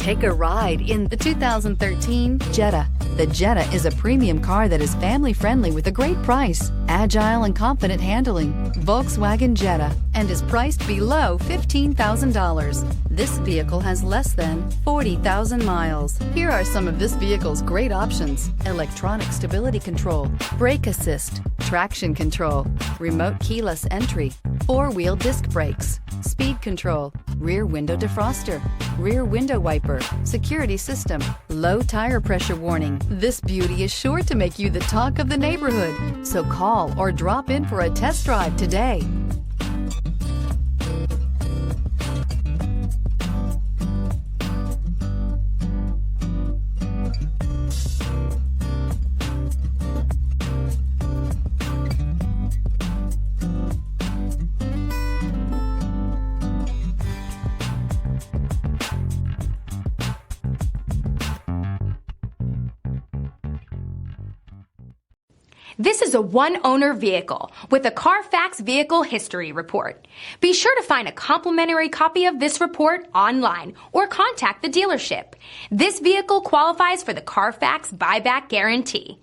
Take a ride in the 2013 Jetta. The Jetta is a premium car that is family-friendly with a great price, agile and confident handling. Volkswagen Jetta, and is priced below $15,000. This vehicle has less than 40,000 miles. Here are some of this vehicle's great options: electronic stability control, brake assist, traction control, remote keyless entry, four-wheel disc brakes, speed control, rear window defroster, rear window wiper, security system, low tire pressure warning. This beauty is sure to make you the talk of the neighborhood. So call or drop in for a test drive today. This is a one-owner vehicle with a Carfax Vehicle History Report. Be sure to find a complimentary copy of this report online or contact the dealership. This vehicle qualifies for the Carfax Buyback Guarantee.